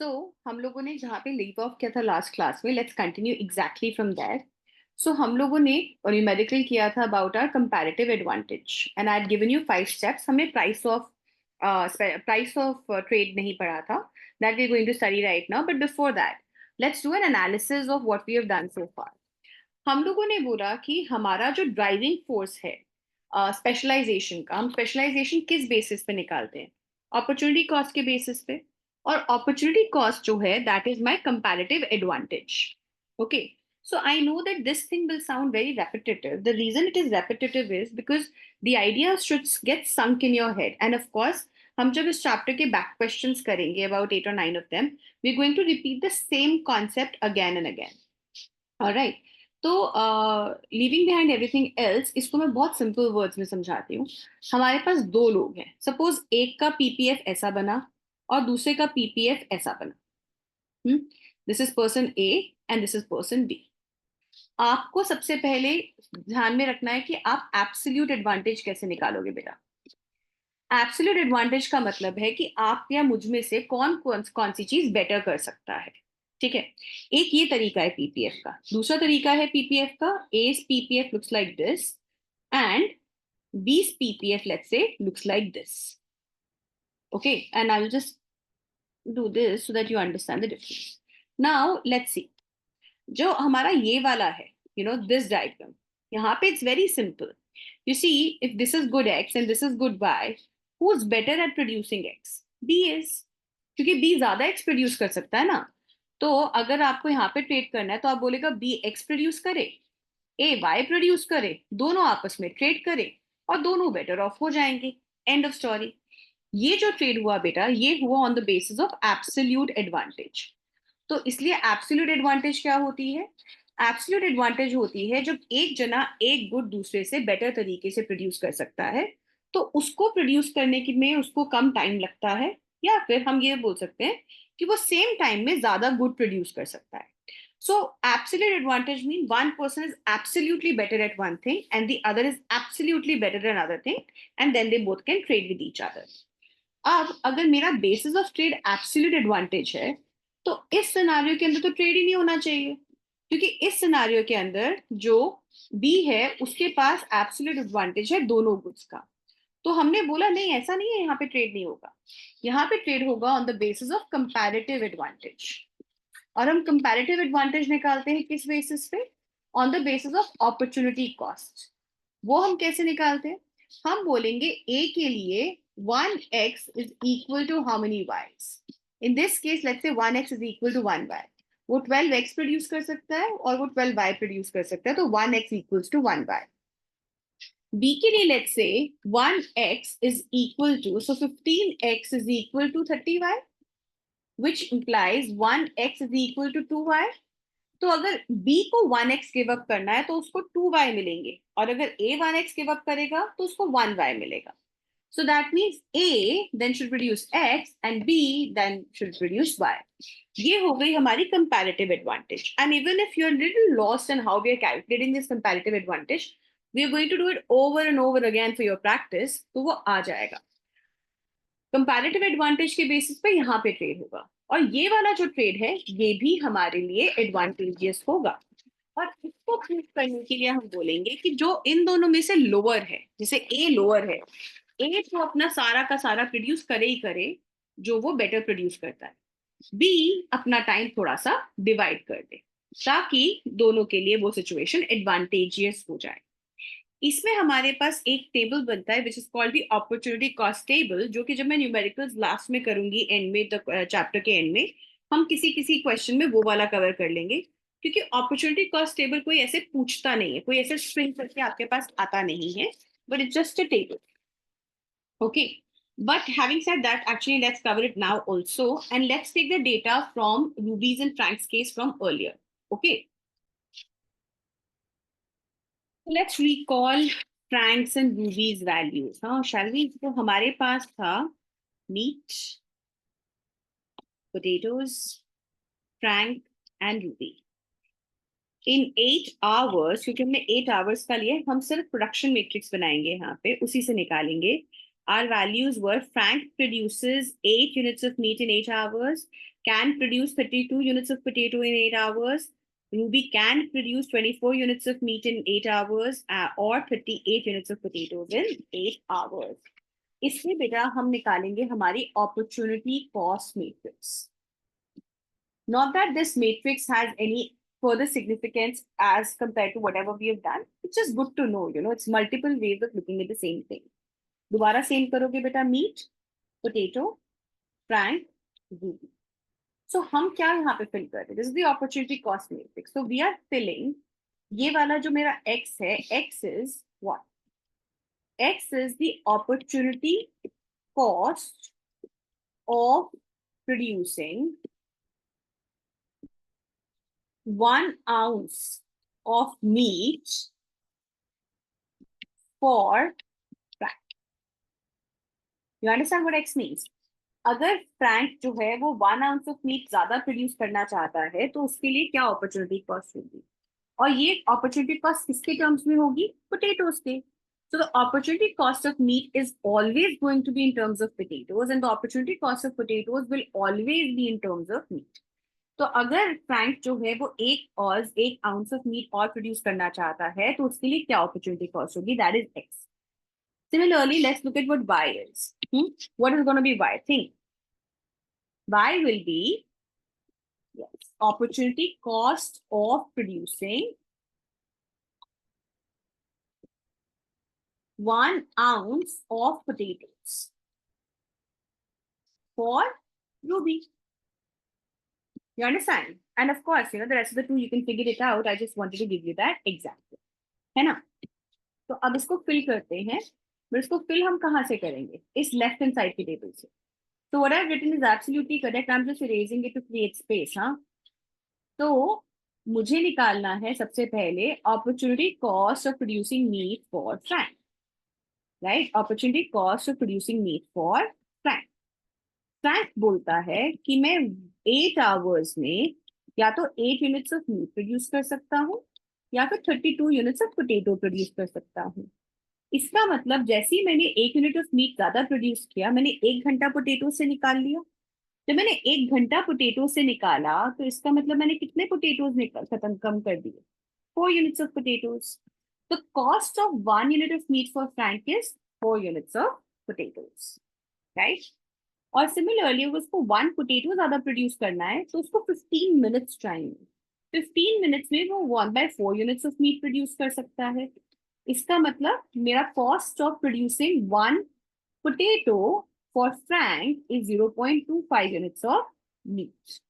हम लोगों ने जहाँ पे लीव ऑफ किया था लास्ट क्लास में, let's continue exactly from that. हम लोगों ने न्यूमेरिकल किया था about our comparative advantage and I had given you 5 steps. हमें प्राइस ऑफ ट्रेड नहीं पढ़ा था, that we are going to study right now. But before that let's do an analysis of what we have done so far. हम लोगों ने बोला कि हमारा जो ड्राइविंग फोर्स है स्पेशलाइजेशन का, हम स्पेशलाइजेशन किस बेसिस पे निकालते हैं? अपॉर्चुनिटी कॉस्ट के बेसिस पे। और अपॉर्चुनिटी कॉस्ट जो है that is my comparative advantage. Okay, so I know that this thing will sound very repetitive. The reason it is repetitive is because the idea should get sunk in your head. And of course, हम जब इस chapter के back questions करेंगे about 8 or 9 of them, we're going to repeat the same concept again and again. Alright. तो leaving behind everything else, इसको मैं बहुत simple words में समझाती हूँ। हमारे पास दो लोग हैं, सपोज एक का पीपीएफ ऐसा बना और दूसरे का पीपीएफ ऐसा बना। This is person A and this is person B. आपको सबसे पहले ध्यान में रखना है कि आप एब्सोल्यूट एडवांटेज कैसे निकालोगे बेटा। एब्सोल्यूट एडवांटेज का मतलब है कि आप या मुझ में से कौन कौन कौन सी चीज बेटर कर सकता है। ठीक है, एक ये तरीका है पीपीएफ का। दूसरा तरीका है पीपीएफ का, A's PPF looks like this and B's PPF let's say looks like this. Okay, and I will just do this so that you understand the difference. Now let's see, जो हमारा ये वाला है, दिस डायग्राम, यहाँ पे it's very simple. You see, if this is good X and this is good Y, who is better at producing X? B is, क्योंकि B ज्यादा X produce कर सकता है ना। तो अगर आपको यहाँ पे ट्रेड करना है तो आप बोलेगा बी एक्स प्रोड्यूस करे, ए वाई प्रोड्यूस करे, दोनों आपस में ट्रेड करे और दोनों बेटर ऑफ हो जाएंगे। End of story. ये जो ट्रेड हुआ बेटा, ये हुआ on the basis of absolute advantage. तो इसलिए एब्सोल्यूट एडवांटेज क्या होती है? एब्सोल्यूट एडवांटेज होती है जब एक जना एक गुड दूसरे से बेटर तरीके से प्रोड्यूस कर सकता है, तो उसको प्रोड्यूस करने की में उसको कम टाइम लगता है, या फिर हम ये बोल सकते हैं कि वो सेम टाइम में ज्यादा गुड प्रोड्यूस कर सकता है। So absolute advantage means one person is absolutely better at one thing and the other is absolutely better at another thing, and then they both can trade with each other. अब अगर मेरा basis of trade absolute advantage है, तो इस scenario के अंदर तो trade ही नहीं होना चाहिए, क्योंकि इस सिनारियो के अंदर जो बी है उसके पास एब्सोल्यूट एडवांटेज है दोनों गुड्स का। तो हमने बोला नहीं, ऐसा नहीं है, यहाँ पे ट्रेड नहीं होगा। यहाँ पे ट्रेड होगा on the basis of comparative advantage. और हम कंपैरेटिव एडवांटेज निकालते हैं किस बेसिस पे? On the basis of opportunity cost. वो हम कैसे निकालते हैं? हम बोलेंगे ए के लिए 1x is equal to how many y's? In this case, let's say 1x is equal to 1y. वो 12x प्रोड्यूस कर सकता है और वो 12y प्रोड्यूस कर सकता है, तो 1x equals to 1y. b के लिए let's say 1x is equal to, so 15x is equal to 30y, which implies 1x is equal to 2y. तो अगर b को 1x गिव अप करना है तो उसको 2y मिलेंगे, और अगर a 1x गिव अप करेगा तो उसको 1y मिलेगा। So that means A then should produce X and B then should produce Y. ये हो गई हमारी comparative advantage. And even if you're a little lost in how we are calculating this comparative advantage, we are going to do it over and over again for your practice. तो वो आ जाएगा। Comparative advantage के basis पे यहाँ पे trade होगा, और ये वाला जो trade है ये भी हमारे लिए advantageous होगा। और इसको प्रूव करने के लिए हम बोलेंगे कि जो इन दोनों में से लोअर है, जैसे ए लोअर है, ए तो अपना सारा का सारा प्रोड्यूस करे ही करे जो वो बेटर प्रोड्यूस करता है, बी अपना टाइम थोड़ा सा डिवाइड कर दे ताकि दोनों के लिए वो सिचुएशन एडवांटेजियस हो जाए। इसमें हमारे पास एक टेबल बनता है which is called the opportunity cost table, जो कि जब मैं न्यूमेरिकल्स लास्ट में करूंगी, एंड में चैप्टर के एंड में हम किसी किसी क्वेश्चन में वो वाला कवर कर लेंगे, क्योंकि अपॉर्चुनिटी कॉस्ट टेबल कोई ऐसे पूछता नहीं है, कोई ऐसे स्ट्रिंग करके आपके पास आता नहीं है, but it's just a table. Okay, but having said that, actually, let's cover it now also, and let's take the data from Ruby's and Frank's case from earlier. Okay, let's recall Frank's and Ruby's values. Huh? Shall we? तो हमारे पास था meat, potatoes, Frank and Ruby. In 8 hours, क्योंकि हमने 8 hours का लिया, हम सिर्फ production matrix बनाएंगे यहाँ पे, उसी से निकालेंगे our values were Frank produces 8 units of meat in 8 hours, can produce 32 units of potato in 8 hours, Ruby can produce 24 units of meat in 8 hours or 38 units of potatoes in 8 hours. इसलिए बेटा हम निकालेंगे हमारी opportunity cost matrix. Not that this matrix has any further significance as compared to whatever we have done. It's just good to know, it's multiple ways of looking at the same thing. दोबारा same करोगे बेटा meat potato Frank Ruby so हम क्या यहाँ पे fill कर रहे हैं this is the opportunity cost matrix so we are filling ये वाला जो मेरा एक्स है X is what X is the opportunity cost of producing 1 ounce of meat for frank. You understand what X means? अगर Frank जो है वो 1 ounce of meat ज्यादा प्रोड्यूस करना चाहता है तो उसके लिए क्या अपॉर्चुनिटी कॉस्ट होगी और ये अपॉर्चुनिटी कॉस्ट किसके टर्म्स में होगी पोटेटोज के so the opportunity cost of meat is always going to be in terms of potatoes and the opportunity cost of potatoes will always be in terms of meat तो अगर Frank जो है वो 1 ounce of meat और produce करना चाहता है तो उसके लिए क्या अपॉर्चुनिटी कॉस्ट होगी that is x Similarly, let's look at what y is. What is going to be y? Think. Y will be opportunity cost of producing 1 ounce of potatoes for Ruby. You understand? And of course, the rest of the two you can figure it out. I just wanted to give you that example. है ना? तो अब इसको fill करते हैं but इसको fill हम कहाँ से करेंगे इस लेफ्ट हैंड साइड की टेबल से so what I've written is absolutely correct I'm just erasing it to create space हाँ तो मुझे निकालना है सबसे पहले opportunity cost of producing meat for Frank right opportunity cost of producing meat for Frank Frank बोलता है कि मैं 8 hours में या तो 8 units of meat produce कर सकता हूँ या फिर 32 units of potato produce कर सकता हूँ इसका मतलब जैसे ही मैंने 1 यूनिट ऑफ मीट ज्यादा प्रोड्यूस किया मैंने 1 घंटा पोटेटो से निकाल लिया जब मैंने 1 घंटा पोटेटो से निकाला तो इसका मतलब मैंने कितने पोटेटोज खत्म कम कर दिए 4 units of potatoes the cost of 1 unit of meat for Frank is 4 units of potatoes right और सिमिलरली अगर उसको 1 पोटेटो ज्यादा प्रोड्यूस करना है तो उसको 15 मिनट्स चाहिए 15 मिनट्स में वो 1/4 यूनिट्स ऑफ मीट प्रोड्यूस कर सकता है इसका मतलब मेरा cost of producing 1 potato for Frank is 0.25 units of meat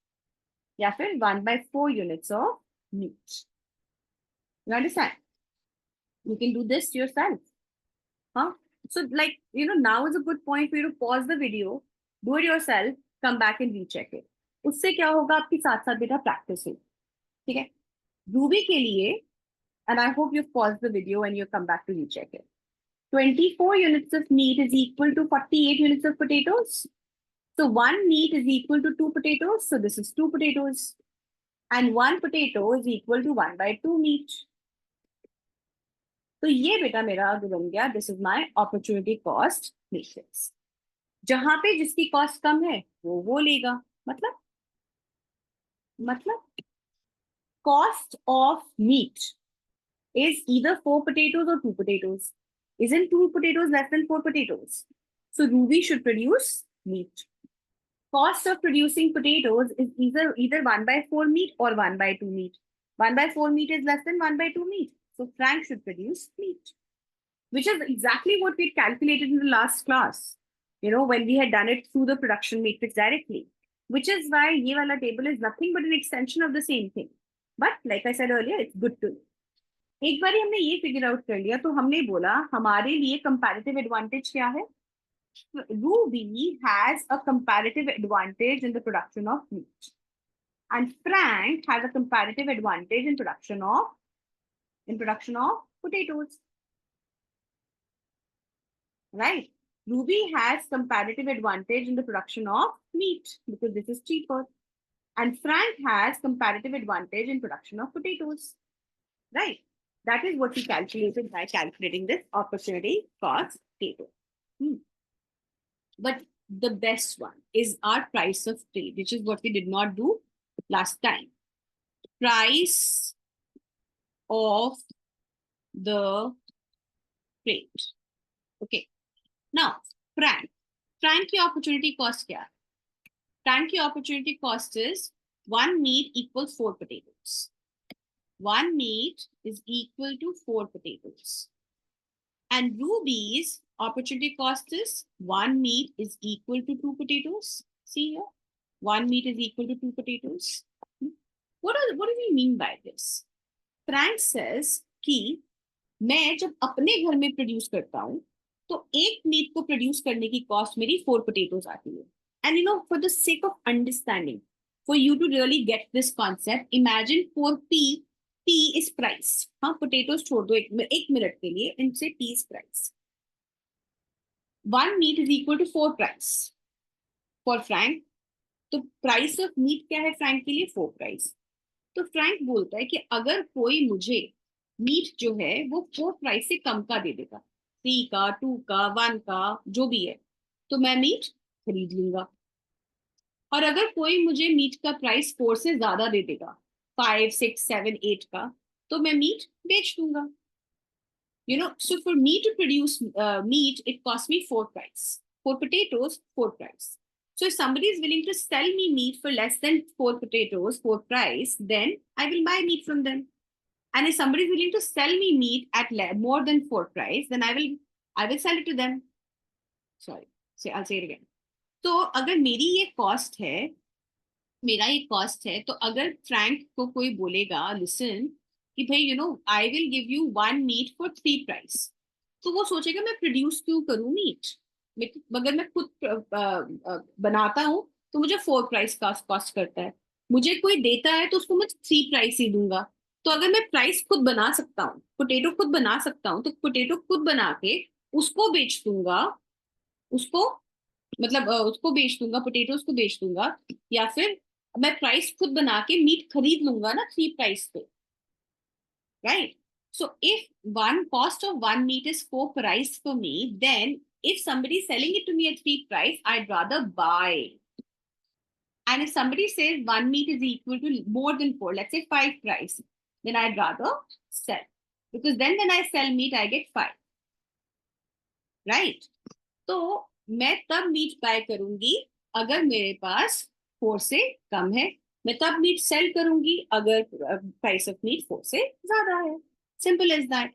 या फिर 1/4 units of meat you understand you can do this yourself huh so like now is a good point for you to pause the video do it yourself come back and recheck it उससे क्या होगा आपकी साथ साथ बेटा practice हो ठीक है रूबी के लिए and I hope you've paused the video and you come back to recheck it. 24 units of meat is equal to 48 units of potatoes. So 1 meat is equal to 2 potatoes. So this is 2 potatoes. And 1 potato is equal to 1/2 meat. तो ये बेटा मेरा आगे बन गया this is my opportunity cost matrix जहां पे जिसकी कॉस्ट कम है वो लेगा मतलब cost of meat is either 4 potatoes or 2 potatoes. Isn't 2 potatoes less than 4 potatoes? So Ruby should produce meat. Cost of producing potatoes is either 1/4 meat or 1/2 meat. 1/4 meat is less than 1/2 meat. So Frank should produce meat, which is exactly what we calculated in the last class, when we had done it through the production matrix directly, which is why ye wala table is nothing but an extension of the same thing. But like I said earlier, it's good to know. एक बार हमने ये figure out कर लिया तो हमने बोला हमारे लिए कंपैरेटिव एडवांटेज क्या है Ruby has a comparative advantage in the production of meat and Frank has a comparative advantage in production of potatoes right Ruby has comparative advantage in the production of meat because this is cheaper and Frank has comparative advantage in production of potatoes right That is what we calculated by calculating this opportunity cost table. but the best one is our price of trade, which is what we did not do last time. Price of the trade. Okay. Now, Frank. Frank की opportunity cost क्या है? Frank की opportunity cost is 1 meat equals 4 potatoes. 1 meat is equal to 4 potatoes. And Ruby's opportunity cost is 1 meat is equal to 2 potatoes. See here, 1 meat is equal to 2 potatoes. What do we mean by this? Frank says कि मैं जब अपने घर में produce करता हूँ तो एक मीट को प्रोड्यूस करने की कॉस्ट मेरी 4 पोटेटोज आती है. And you know, for the sake of understanding, for you to really get this concept, imagine for P, P is price. हाँ, पोटेटोज छोड़ दो एक मिनट के लिए एंड से P is price. 1 meat is equal to 4 price for Frank. तो price of meat क्या है फ्रैंक के लिए? 4 प्राइस. तो फ्रैंक बोलता है कि अगर कोई मुझे मीट जो है वो 4 प्राइस से कम का दे देगा, 3 का, 2 का, 1 का, जो भी है, तो मैं मीट खरीद लूंगा. और अगर कोई मुझे मीट का प्राइस 4 से ज्यादा दे देगा, 5, 6, 7, 8 का, तो मैं मीट बेच दूंगा. You know, so for me to produce meat, it cost me 4 price. For potatoes, 4 price. So if somebody is willing to sell me meat for less than 4 potatoes, 4 price, then I will buy meat from them. And if somebody is willing to sell me meat at more than 4 price, then I will sell it to them. Sorry, I'll say it again. तो अगर मेरी ये cost है, मेरा ये cost है, तो अगर फ्रैंक को कोई बोलेगा, लिसन कि भाई you know I will give you 1 meat for 3 price, तो वो सोचेगा मैं प्रोड्यूस क्यों करूं मीट, अगर मैं खुद बनाता हूं तो मुझे 4 प्राइस का कॉस्ट करता है. मुझे कोई देता है तो उसको मैं 3 प्राइस ही दूंगा. तो अगर मैं प्राइस खुद बना सकता हूँ, पोटेटो खुद बना सकता हूँ, तो पोटेटो खुद बना के उसको बेच दूंगा, उसको मतलब उसको बेच दूंगा, पोटेटोज को बेच दूंगा, या फिर मैं प्राइस खुद बना के मीट खरीद लूंगा ना 3 प्राइस पे, right? So if one cost of 1 meat is 4 price for me, then if somebody is selling it to me at 3 price, I'd rather buy. And if somebody says 1 meat is equal to more than 4, let's say 5 price, then I'd rather sell. Because then when I sell meat, I get 5. Right? तो मैं तब meet bye करूंगी अगर मेरे पास 4 से कम है. मैं तब मीट सेल करूंगी अगर प्राइस ऑफ मीट 4 से ज्यादा है. Simple as that.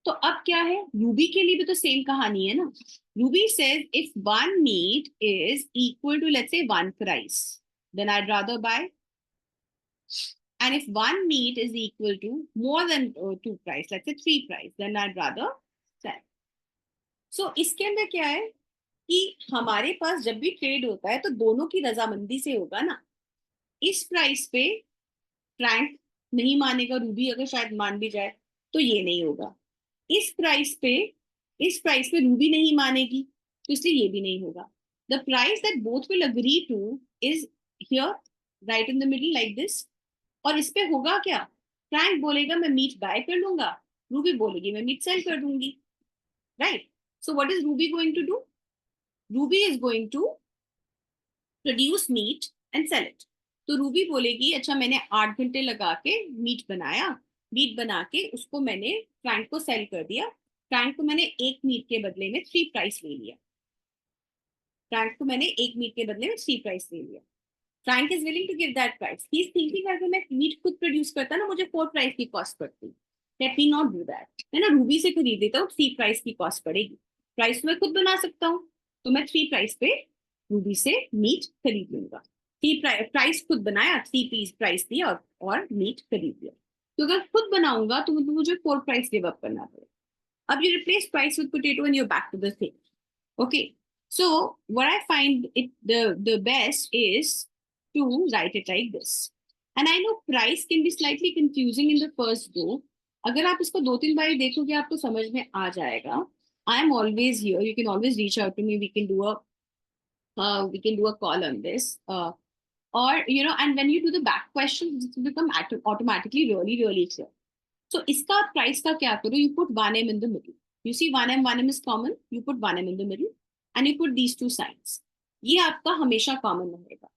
तो अब क्या है, रूबी के लिए भी तो सेम कहानी है ना. Ruby says if 1 meat is equal to let's say 1 price, then I'd rather buy. And if 1 meat is equal to more than 2 price, let's say 3 price, then I'd rather sell. So इसके अंदर क्या है कि हमारे पास जब भी trade होता है तो दोनों की रजामंदी से होगा ना. इस प्राइस पे फ्रैंक नहीं मानेगा, रूबी अगर शायद मान भी जाए तो ये नहीं होगा. इस प्राइस पे रूबी नहीं मानेगी तो इसलिए ये भी नहीं होगा. The price that both will agree two is here, right in the middle like this. और इस पे होगा क्या, फ्रैंक बोलेगा मैं मीट बाय कर लूंगा, रूबी बोलेगी मैं मीट सेल कर दूंगी. Right? So what is Ruby going to do? Ruby is going to produce meat and sell it. तो रूबी बोलेगी अच्छा मैंने 8 घंटे लगा के मीट बनाया, मीट बना के उसको मैंने फ्रैंक को सेल कर दिया. फ्रैंक को मैंने एक मीट के बदले में 3 प्राइस ले लिया. फ्रैंक को मैंने एक मीट के बदले में 3 प्राइस ले लिया. Frank is willing to give that price. He is thinking अगर मैं मीट खुद प्रोड्यूस करता ना मुझे 4 प्राइस की कॉस्ट पड़ती. Let me not do that. मैं ना रूबी से खरीद देता हूँ, 3 प्राइस की कॉस्ट पड़ेगी. प्राइस मैं खुद बना सकता हूँ तो मैं 3 प्राइस पे रूबी से मीट खरीद लूंगा. प्राइस खुद बनाया, 3 पीस प्राइस दिया और मीट खरीद लिया. तो अगर खुद बनाऊंगा तो मुझे 4 प्राइस गिव अप करना पड़ेगा. अब you replace price with potato and you're back to the thing. Okay. So what I find it the best is to write it like this. And I know price can be slightly confusing in the first go. अगर आप इसको 2-3 बार देखोगे आपको समझ में आ जाएगा. I am always here. You can always reach out to me. We can do a call on this. Or you know, and when you do the back questions, it will become automatically really clear. So iska price ka kya karo? You put 1m in the middle. You see 1m is common. You put 1m in the middle. and you put these two signs. ये आपका हमेशा common रहेगा.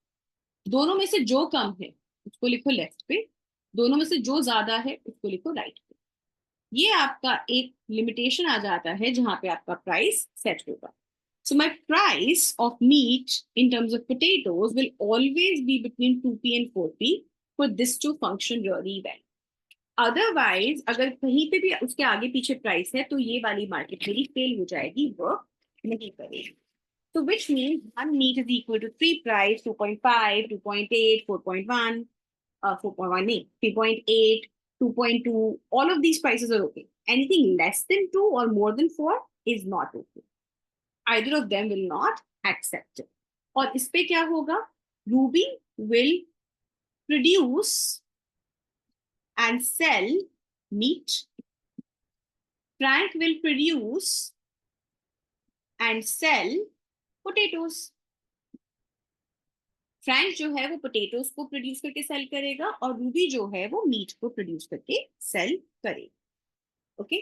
दोनों में से जो कम है उसको लिखो लेफ्ट पे, दोनों में से जो ज्यादा है उसको लिखो राइट पे. ये आपका एक लिमिटेशन आ जाता है जहां पे आपका प्राइस सेट होगा. So my price of meat in terms of potatoes will always be between 2p and 4p for this to function really well. Otherwise, अगर कहीं पे भी उसके आगे पीछे प्राइस है तो ये वाली मार्केट मेरी फेल हो जाएगी, वर्क नहीं करेगी. So which means one meat is equal to 3 price, 2.5, 2.8, 4.1, 4.18, 3.8, 2.2. All of these prices are okay. Anything less than 2 or more than 4 is not okay. Either of them will not accept it. और इस पे क्या होगा? Ruby will produce and sell meat. Frank will produce and sell potatoes. Frank जो है वो potatoes को produce करके सेल करेगा और रूबी जो है वो मीट को प्रोड्यूस करके सेल करेगा. Okay,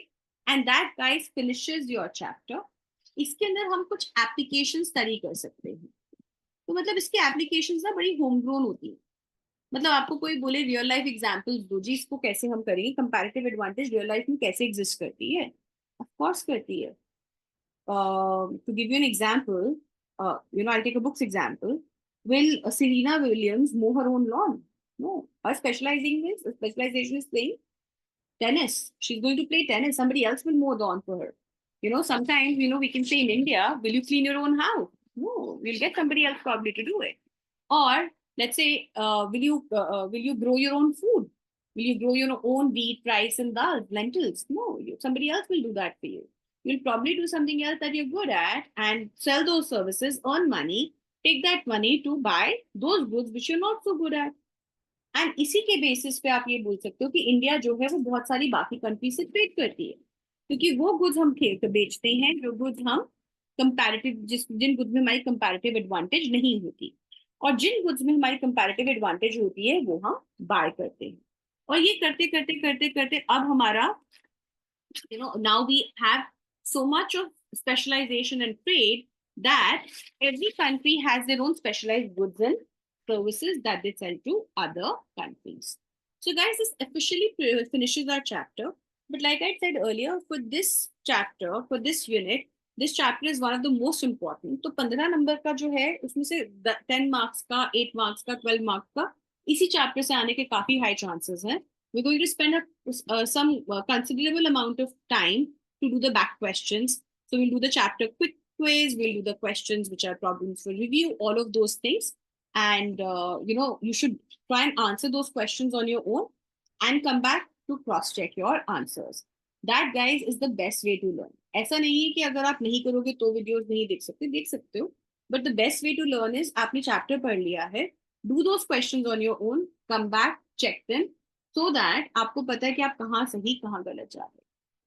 and that guys finishes your chapter. इसके अंदर हम कुछ एप्लीकेशन स्टडी कर सकते हैं. तो मतलब इसकी एप्लीकेशंस ना बड़ी होम ग्रोन होती है. मतलब आपको कोई बोले रियल लाइफ एग्जांपल्स दो जी, इसको कैसे हम करेंगे, कंपैरेटिव एडवांटेज रियल लाइफ में कैसे एग्जिस्ट करती है. ऑफ कोर्स करती है. To give you an example, I take a books example. Will Serena Williams mow her own lawn? No. Her specialization is playing tennis. She's going to play tennis. Somebody else will mow the lawn for her. Sometimes, we can say in India, will you clean your own house? No, we'll get somebody else probably to do it. Or let's say, will you grow your own food? Will you grow your own wheat, rice, and dal, lentils? No, somebody else will do that for you. You'll probably do something else that you're good at and sell those services, earn money, take that money to buy those goods which you're not so good at. And इसी के basis पे आप ये बोल सकते हो कि India जो है वो बहुत सारी बाकी कंट्री से ट्रेड करती है, क्योंकि वो गुड्स हम बेचते हैं जो गुड्स हम कंपैरेटिव जिन गुड्स में हमारी कंपैरेटिव एडवांटेज नहीं होती, और जिन गुड्स में हमारी कंपैरेटिव एडवांटेज होती है वो हम बाय करते हैं. और ये करते करते करते करते अब हमारा now we have so much of specialization and trade that every country has their own specialized goods and services that they sell to other countries. So guys, this officially finishes our chapter. But like I said earlier, for this chapter, for this unit, this chapter is one of the most important. तो 15 number का जो है उसमें से 10 marks का, 8 marks का, 12 marks का इसी चैप्टर से आने के काफी हाई चांसेस हैं. We're going to spend some considerable amount of time to do the back questions. So we'll do the chapter quick quiz, we'll do the questions which are problems for review, all of those things. And, you should try and answer those questions on your own and come back to cross-check your answers. That, guys, is the best way to learn. ऐसा नहीं है कि अगर आप नहीं करोगे तो videos नहीं देख सकते हो. But the best way to learn is आपने चैप्टर पढ़ लिया है, do those questions on your own, come back, check them, so that आपको पता है कि आप कहाँ सही कहाँ गलत जा रहे हैं.